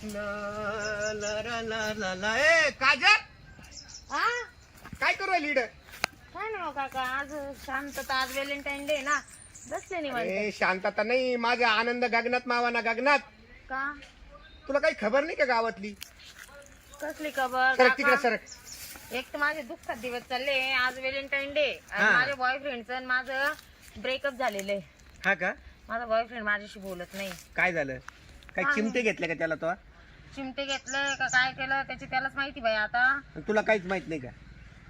ला ला ला ला ला ए काजल हा काय करू राहिली इकडं? काय नाही हो काका, आज शांतता, आज व्हॅलेंटाईन डे ना, बसले निवांत. ए शांतता नाही, माझा आनंद गगनात मावाना गगनात. का तुला काही खबर नाही का गावातली? कसली खबर सरक तिकडे काका? सरक. एक तर माझे दुःखात दिवस चालले, आज व्हॅलेंटाईन डे आणि हा. माझ्या बॉयफ्रेंडचं आणि माझं ब्रेकअप झालेलं आहे. हा का? माझा बॉयफ्रेंड माझ्याशी बोलत नाही. काय झालं? काय हा. चिमटे घेतले का त्याला? तो चिमटे घेतलं का काय केलं त्याची त्यालाच माहिती बाई. आता तुला काहीच माहित नाही का?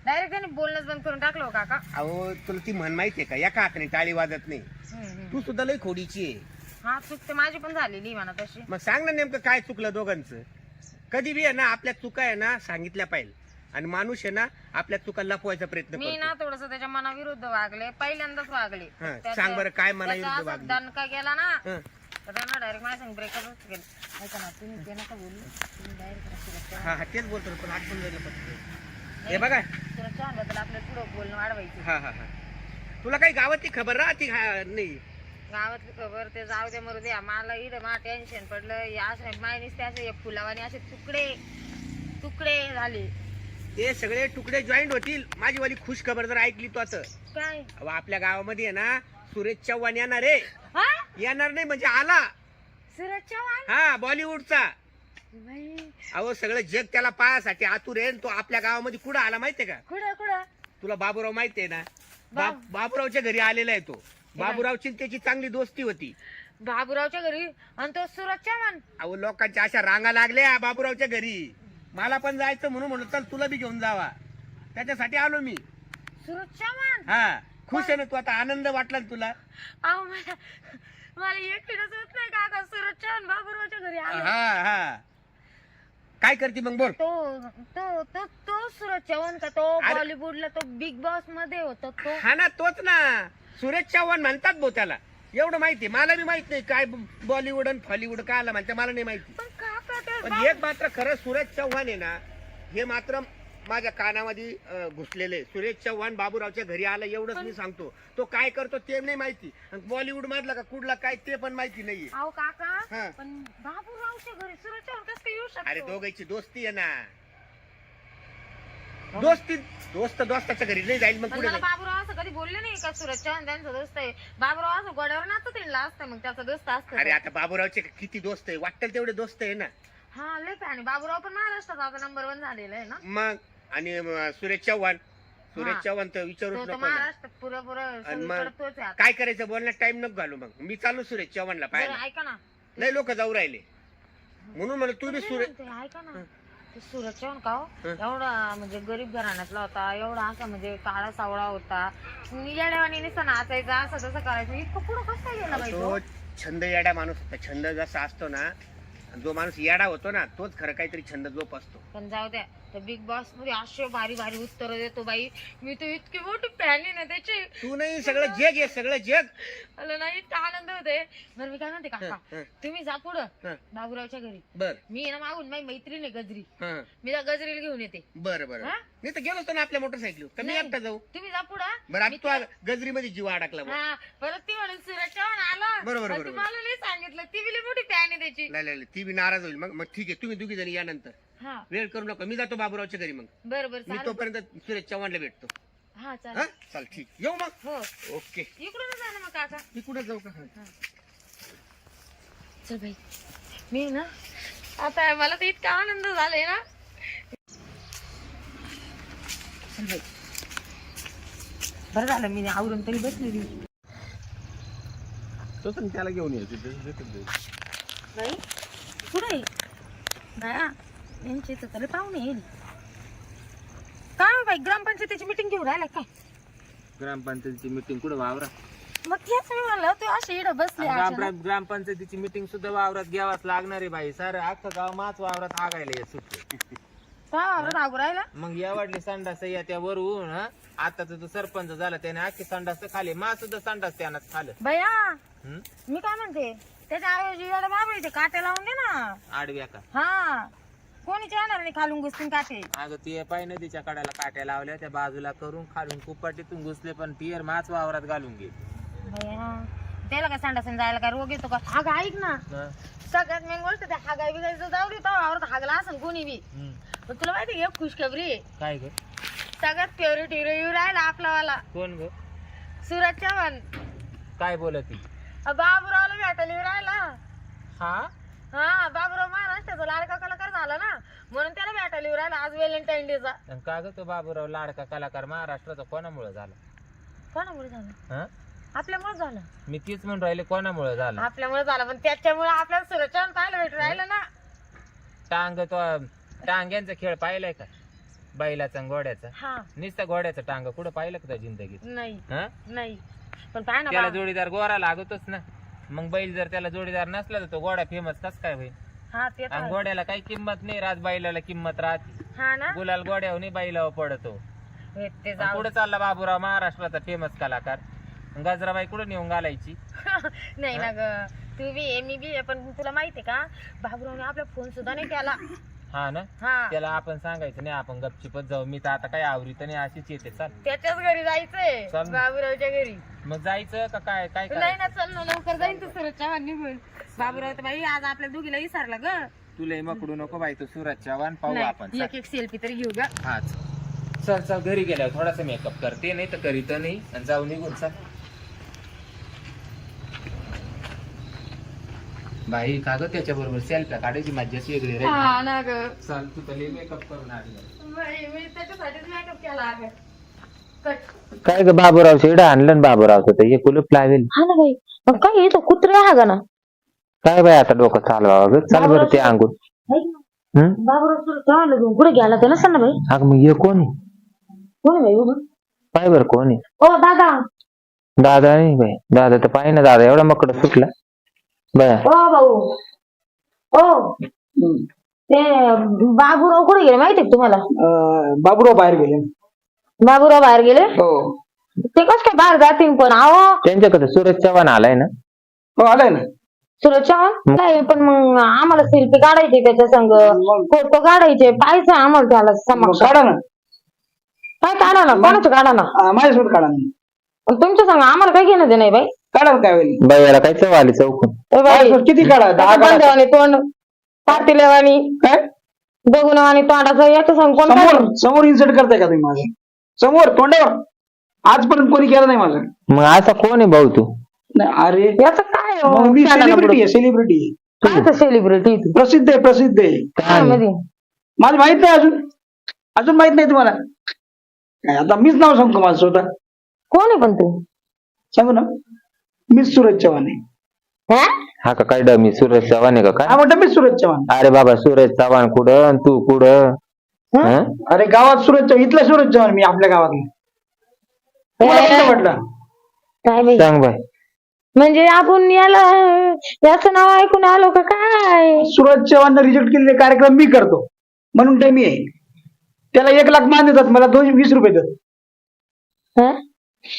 डायरेक्ट त्याने बोलणंच बंद करून टाकलं हो काका. अहो तुला ती म्हण माहितीये का, एका हाताने टाळी वाजत नाही. हम्म. तू सुद्धा लई खोडीची आहे. हा चूक तर माझी पण झालेली म्हणा तशी. मग सांग ना नेमकं काय चुकलं दोघांचं? कधी बी आहे ना आपल्या चुका आहे ना सांगितल्या पाहिजे, आणि माणूस आहे ना आपल्या चुका लपवायचा प्रयत्न मी ना करतो. थोडस त्याच्या मनाविरुद्ध वागले, पहिल्यांदाच वागले. हा, त्याचं- सांग बरं काय मनाविरुद्ध त्याचा असा वागली? दणका गेला ना हं. तर त्यांना डायरेक्ट माझ्या संग ब्रेकअपच केलं. ऐका ना, तुम्ही ते नका बोलू, तुम्ही डायरेक्ट हा हा तेच बोलतो पण आठवण झालं फक्त. हे बघा सुरक्षाबद्दल आपलं पुढं बोलणं वाढवायचं. हा हा हा तुला काही गावातली खबर राहते नाही? गावातली खबर ते जाऊ दे मरू द्या, मला इथं मला टेन्शन पडलं. असं मायनीस ते असे फुलावाने असे तुकडे तुकडे झाले. ते सगळे तुकडे जॉईंट होतील. माझी वाली खुश खबर जर ऐकली तू आता, काय अहो, आपल्या गावामध्ये आहे ना सुरेश चव्हाण येणार आहे. हा येणार नाही म्हणजे आला. सूरज चव्हाण हा बॉलिवूडचा. बाई, अहो सगळं जग त्याला पायासाठी आतुर आहे. तो आपल्या गावामध्ये कुठं आला माहितीये का? कुठं कुठं तुला बाबूराव माहितीये ना? बाब- बाबूरावच्या घरी आलेला आहे तो. बाबूरावची आणि त्याची चांगली दोस्ती होती. बाबूरावच्या घरी आणि तो सूरज चव्हाण. अहो लोकांच्या अशा रांगा लागल्या बाबूरावच्या घरी. मला पण जायचं म्हणून म्हणलं चल तुला बी घेऊन जावा, त्याच्यासाठी आलो मी. सूरज चव्हाण हा खुश आहे ना तू? आता आनंद वाटला ना तुला? अहो मला एकटीच होत नाही काका, सूरज चव्हाण बाबूरावच्या घरी आले. हा हा काय करते मग बोल? तो तो तो तो सूरज चव्हाण का? तो अरे- बॉलिवूडला तो बिग बॉस मध्ये होता तो. हा ना तोच ना, सुरेश चव्हाण म्हणतात भाऊ त्याला. एवढं माहिती, मला बी माहित नाही काय बॉलिवूड आणि हॉलिवूड काय आला म्हणते, मला नाही माहिती. पण काका ते पण एक मात्र खरं सुरेश चव्हाण आहे ना, हे मात्र माझ्या कानामध्ये घुसलेले. सुरेश चव्हाण बाबूरावच्या घरी आला एवढंच मी सांगतो. तो काय करतो ते नाही माहिती, बॉलिवूड मधला का कुठला काय ते पण माहिती नाहीये. अहो हा. काका, पण बाबूरावच्या घरी सूरज चव्हाण कसं काय येऊ अरे शकतो? दोघांची दोस्ती आहे ना. दोस्ती दोस्त दोस्ताच्या घरी नाही जाईल मग पण पुढे मला बाबूराव असं कधी बोलले नाही का सूरज चव्हाण त्यांचा दोस्त आहे. बाबूराव असं गोड्यावर नाचत येईल असतं, मग त्याचा दोस्त असतं. अरे आता बाबूरावचे किती दोस्त आहे, वाटतील तेवढे दोस्त आहे ना. हा लय आणि बाबूराव पण महाराष्ट्रात आता नंबर 1 झालेला आहे ना. मग आणि सुरेश चव्हाण हा. तर तो विचारूच तर नको ना. महाराष्ट्रात पुरेपूर आणि मग सगळीकडे तोच आहे आता. काय करायचं बोलण्यात टाइम नको घालू. मग मी चालू सुरेश चव्हाणला बरं, पाहायला. ऐका ना, लय लोक जाऊ राहिले म्हणून म्हणलं तू बी मी सुरेश. म्हणते, ऐका ना, ते सूरज चव्हाण का हो? हं. एवढा म्हणजे गरीब घराण्यातला होता, एवढा असा म्हणजे काळा सावळा होता, येड्यावानी नुसतं नाचायचा, असं तसं करायचं, इतकं पुढं कसं काय गेला बाई तो? तो छंद येडा माणूस होता. छंद जसा असतो ना, जो माणूस येडा होतो ना, तोच खरं काहीतरी छंद जोपासतो. पण जाऊ द्या, तर बिग बॉस मध्ये असे भारी भारी उत्तर देतो बाई. मी तर इतकी मोठी फॅन आहे ना त्याची. तू नाही, सगळं जग आहे, सगळं जग. मला नाही इतका आनंद होते. बरं मी काय म्हणते काका, हं. तुम्ही जा पुढं हं. बाबूरावच्या घरी. बर मी आहे ना मागून माझी मैत्रीण आहे गजरी, हं. मी त्या गजरीला घेऊन येते. बरं बरं. हा? नाही तर गेलो असतो ना आपल्या मोटरसायकल, तर मी नाही. एकटा जाऊ. तुम्ही जा पुढं. बरं आता मी तू गजरीमध्ये जीव अडकला बा. हा, परत ती म्हणून सूरज चव्हाण आला. बरोबर, आणि बरोबर. तुम्हाला नाही सांगितलं, ती बी लई मोठी फॅन आहे त्याची. नाही नाही, ती बी नाराज होईल. मग मग ठीक आहे, तुम्ही दोघी जणी या नंतर. हा वेळ करू नका, मी जातो बाबूरावच्या घरी. मग बरं बरं मी चालेल. तोपर्यंत सुरेश चव्हाणला भेटतो. हा हा चालेल. चाल ठीक, येऊ मग. हो, ओके. इकडून जा ना मग काका. मी कुठे जाऊ का? चल बाई, मी ना आता मला तर इतका आनंद झालाय ना. चल बाई, बरं झालं मी आवरून तरी बसलेली. तो पण त्याला घेऊन यायचं. बाई कुठे बाया, यांची तर तरी पाहुणे येईल. काय हो बाई, ग्रामपंचायतीची मीटिंग घेऊन राहिला काय? ग्रामपंचायतीची मीटिंग कुठं वावरा? मग तेच मी म्हणलं, तू अशी इकडं बसले अचानक. ग्रामपंचायतीची मीटिंग सुद्धा वावरात घ्यावाच लागणार आहे बाई. सारं अख्खं गाव माच वावरात आगायला येत सुटते. का रागू राहिला? मग या वाढली संडास या त्या वरून. आता तो सरपंच झाला त्याने अख्खी संडास खाली, मा सुद्धा संडास त्यानं खाल्लं. भैया हं? मी काय म्हणते, त्याच्या ऐवजी एवढं बाबा इथे काटे लावून दे ना. आडव्या का? हा, कोणीच येणार नाही खालून घुसतील काटे. अगं ते पाय नदीच्या कड्याला काट्या लावल्या, त्या बाजूला करून खालून कुपाटीतून घुसले, पण पियर माच वावरात घालून गेली. भैया त्याला काय संडासून जायला काय रोग येतो का? अगं ऐक ना, हं? सगळ्यात मेन गोष्ट ते हागाय बिगायचं जाऊ दे तो हागला असेल कोणी बी. पण तुला माहिती एक खुशखबरी आहे. काय ग सगळ्यात फेवरेट हिरो येऊ राहिला आपलावाला कोण ग सूरज चव्हाण. काय बोलत बाबूरावला भेटायला येऊ राहिला. हा हा बाबूराव महाराष्ट्राचा लाडका कलाकार झाला ना म्हणून त्याला भेटायला येऊ राहिला आज व्हॅलेंटाईन डेचा. आणि का ग तो बाबूराव लाडका कलाकार महाराष्ट्राचा कोणामुळे झाला कोणामुळे झालं? हा आपल्यामुळे झालं. मी तीच म्हणून राहिले कोणामुळे झाला आपल्यामुळे झालं पण त्याच्यामुळे आपल्याला सूरज चव्हाण पाहायला भेटू राहिलं ना. टांग तो टांग्यांचा खेळ पाहिलाय का बैलाचा आणि घोड्याचा हा नुसता घोड्याचा टांग कुठं पाहिलं का त्या जिंदगीत नाही हा नाही पण पाय ना त्याला बा- जोडीदार गोरा लागतोच ना मग बैल जर त्याला जोडीदार नसला तर तो घोडा फेमस कस काय होईल हा ते तर आणि आहे. घोड्याला काही किंमत नाही राज बैलाला किंमत राहते हा ना गुलाल घोड्यावर नाही बैलावर पडतो हे ते जाऊ पुढे चालला बाबूराव महाराष्ट्राचा फेमस कलाकार गजराबाई कुठे नेऊन घालायची नाही ना ग तू बी आहे मी बी आहे पण तुला माहितीये का बाबूरावने आपला फोन सुद्धा नाही केला. हा ना हा त्याला आपण सांगायचं नाही आपण गपचिपच जाऊ मी तर आता काय आवरीत नाही अशीच येते चाल त्याच्याच घरी जायचंय चल. बाबूरावच्या घरी. मग जायचं का काय काय नाही करायचं? ना चल ना लवकर जाईन तू सूरज चव्हाण निघून. बाबूराव तर बाई आज आपल्या दोघीला विसरला ग. तुला मकडू नको बाई तू सूरज चव्हाण पाहू आपण नाही, एक एक सेल्फी तरी घेऊ ग. हा चल चल घरी गेल्यावर थोडासा मेकअप करते नाही तर करीत नाही आणि जाऊ निघून चल बाई का ग त्याच्या बरोबर सेल्फ्या काढायची मज्जाच वेगळी रे हा ना ग चल तू तर मेकअप करून आली बाई, मी त्याच्यासाठीच मेकअप केला अगं. कट. काय ग बाबूराव शेड आणलं बाबूरावचं तर हे कुलूप लावेल हा ना बाई मग काय येतो कुत्रा हा गा ना. काय बाई आता डोकं चालवा ग चाल बरं ते अंगून बाबूराव सूरज चव्हाणला घेऊन कुठे गेला ते नसेल ना बाई. अग मग हे कोण आहे कोणी बाई उभं? पाय बरं कोण आहे ओ दादा दादा नाही बाई दादा तर पाहिजे ना दादा एवढा मकड सुटला बया ओ भाऊ ओ ते बाबूराव कुठे गेले माहितीये का तुम्हाला? बाबूराव बाहेर गेले. बाबूराव बाहेर गेले हो ते कस काय बाहेर जातील पण आहो त्यांच्याकडे सूरज चव्हाण आलाय ना हो आलाय ना. सूरज चव्हाण नाही पण मग आम्हाला सेल्फी काढायची त्याच्या संग फोटो काढायचे पाहायचं आम्हाला त्याला मग समक्ष. काढा ना. काय काढा ना कोणाचं काढा ना माझ्यासोबत काढा ना. पण तुमच्या संग आम्हाला काही घेणं दे नाही बाई. काढा ना काय होईल. बाई याला काय चव आली चौकून ए बाई माझ्यासोबत किती काढा 10 काढा. बंदेवानी तोंड पाटीलेवानी काय बघूनवानी तोंडाचं याचं संग कोण समोर काढेल? समोर इन्सर्ट करताय का तुम्ही माझं समोर तोंडावर आजपर्यंत कोणी केलं नाही माझं. मग असा कोण आहे भाऊ तू नाही, अरे याचं काय हो? मग मी शाळा ना सेलिब्रिटी पुढं. आहे सेलिब्रिटी काय सेलिब्रिटी तू प्रसिद्ध आहे प्रसिद्ध आहे. काय मध्ये माझं माहित नाही अजून माहित नाही तुम्हाला काय आता मीच नाव सांगतो माझं स्वतः कोण आहे पण तू? सांगू ना मीच सूरज चव्हाण आहे. हा? हा का काय डमी सूरज चव्हाण आहे का हा काय म्हणतो मीच सूरज चव्हाण. अरे बाबा सूरज चव्हाण कुठं आणि तू कुठं हं? अरे गावात सूरज चव्हाण इथला सूरज चव्हाण मी आपल्या गावातला. तुम्हाला कसं वाटलं? काय बाई सांग बाई म्हणजे आपण याला याचं नाव ऐकून आलो का काय? सूरज चव्हाण रिजेक्ट केलेले कार्यक्रम मी करतो म्हणून ते मी आहे. त्याला 1 लाख मान देतात मला 20 रुपये देतात. हा?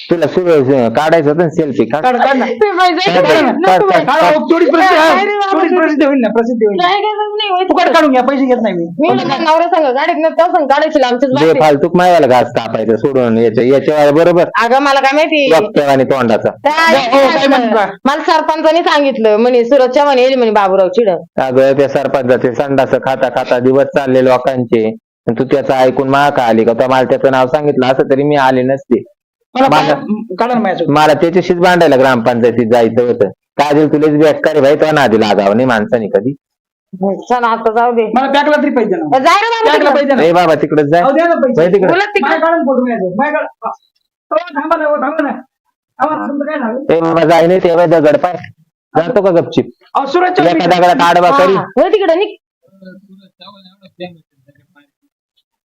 तुला सूरज काढायचं होतं सेल्फी काढ काढ ना. ते बाई जाऊ दे. काढ, नको बाई. काढा, हो, थोडी प्रसिद्ध काय रे बाबा, थोडी प्रसिद्ध होईल ना प्रसिद्ध होईल. काय गरज नाही होय. फुकट काढून घ्या पैसे घेत नाही मी. मी म्हणलं नवरा संग गाडीत न त्या संग काढायची आमचीच जे बाकी. फालतूक मायाला घास कापायचं सोडून याच्या बरोबर अगं मला काय माहिती आणि तोंडाचा काय हो, काय म्हणता? मला सरपंचानी सांगितलं म्हणे सूरज चव्हाण येईल म्हणे बाबूराव चिड. अगं त्या सरपंचाचे संडास खाता खाता दिवस चालले लोकांचे आणि तू त्याचं ऐकून मा का आली का तर मला त्याचं नाव सांगितलं असं तरी मी आले नसते मला माझा- काढा ना माझ्यासोबत. मला त्याच्याशीच भांडायला ग्रामपंचायतीत जायचं होतं काय तुलाच बेटकारी भाई तो नादी लागावं नाही माणसाने कधी चला आता जाऊ दे. मला पॅकला तरी पैसे द्या ना. जाय रे बाबा पॅकला तिकडं. पैसे द्या ए बाबा तिकडे जाय ना. अहो, द्या ना पैसे. जाय तिकडे बोला तिकडं. माझ्या काढून फोटो घ्यायचं. माझ्या काढ- हो, थांबा ना हो, थांबा ना. थांबा, तुमचं काय झालं? ए बाबा जाय नाही तेव्हा दगड पाय जातो का गपचिप अहो, सूरज एका चव्हाण दगडात आडवा करी हा, हो तिकडं निघ.